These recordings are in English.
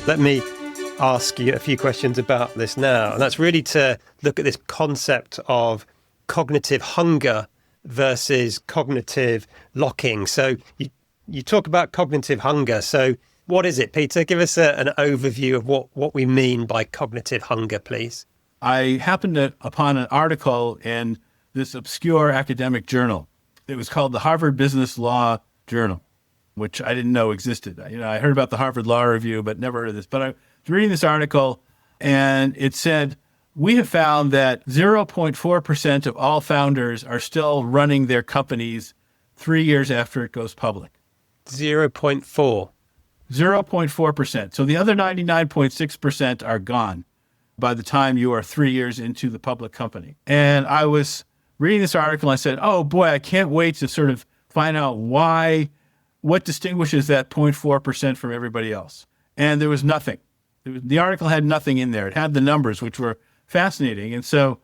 Let me ask you a few questions about this now. And that's really to look at this concept of cognitive hunger versus cognitive locking. So you talk about cognitive hunger. So what is it, Peter? Give us an overview of what we mean by cognitive hunger, please. I happened upon an article in this obscure academic journal. It was called the Harvard Business Law Journal, which I didn't know existed. I heard about the Harvard Law Review, but never heard of this. But I was reading this article, and it said, we have found that 0.4% of all founders are still running their companies 3 years after it goes public. 0.4. 0.4%. So the other 99.6% are gone by the time you are 3 years into the public company. And I was reading this article, and I said, oh boy, I can't wait to sort of find out what distinguishes that 0.4% from everybody else. And there was nothing. The article had nothing in there. It had the numbers, which were fascinating. And so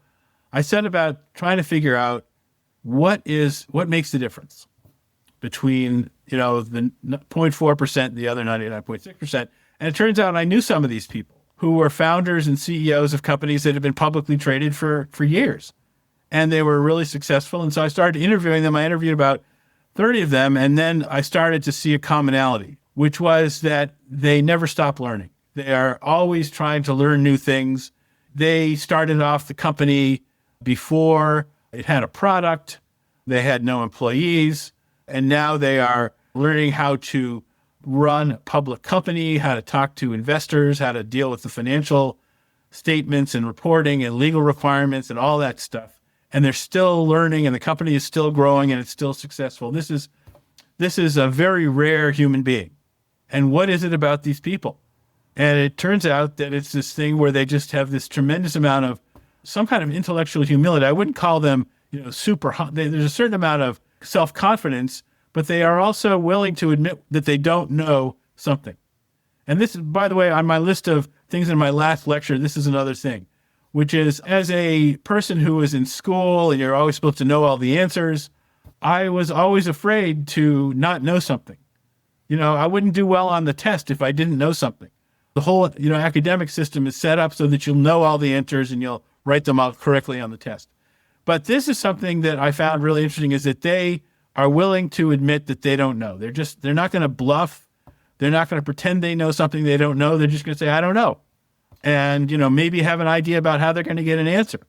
I set about trying to figure out what makes the difference between, the 0.4% and the other 99.6%. And it turns out I knew some of these people who were founders and CEOs of companies that had been publicly traded for years. And they were really successful. And so I started interviewing them. I interviewed about 30 of them. And then I started to see a commonality, which was that they never stop learning. They are always trying to learn new things. They started off the company before it had a product. They had no employees. And now they are learning how to run a public company, how to talk to investors, how to deal with the financial statements and reporting and legal requirements and all that stuff. And they're still learning, and the company is still growing, and it's still successful. This is a very rare human being. And what is it about these people? And it turns out that it's this thing where they just have this tremendous amount of some kind of intellectual humility. I wouldn't call them, there's a certain amount of self-confidence, but they are also willing to admit that they don't know something. And this is, by the way, on my list of things in my last lecture, this is another thing, which is, as a person who was in school and you're always supposed to know all the answers, I was always afraid to not know something. I wouldn't do well on the test if I didn't know something. The whole, academic system is set up so that you'll know all the answers and you'll write them out correctly on the test. But this is something that I found really interesting, is that they are willing to admit that they don't know. They're not going to bluff. They're not going to pretend they know something they don't know. They're just going to say, I don't know. And, maybe have an idea about how they're going to get an answer.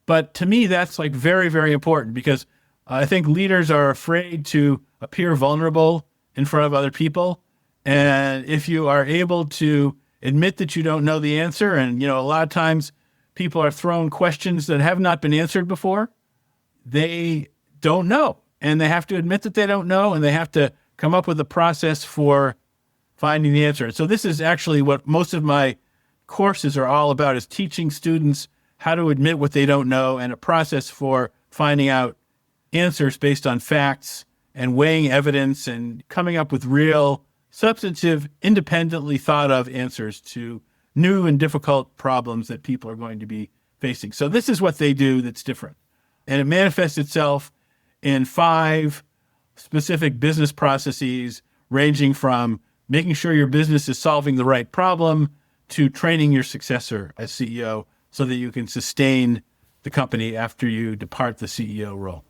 But to me, that's like very, very important, because I think leaders are afraid to appear vulnerable in front of other people. And if you are able to admit that you don't know the answer, and, a lot of times people are thrown questions that have not been answered before, they don't know. And they have to admit that they don't know, and they have to come up with a process for finding the answer. So this is actually what most of my courses are all about, is teaching students how to admit what they don't know, and a process for finding out answers based on facts and weighing evidence and coming up with real, substantive, independently thought of answers to new and difficult problems that people are going to be facing. So this is what they do that's different. And it manifests itself in 5 specific business processes, ranging from making sure your business is solving the right problem to training your successor as CEO so that you can sustain the company after you depart the CEO role.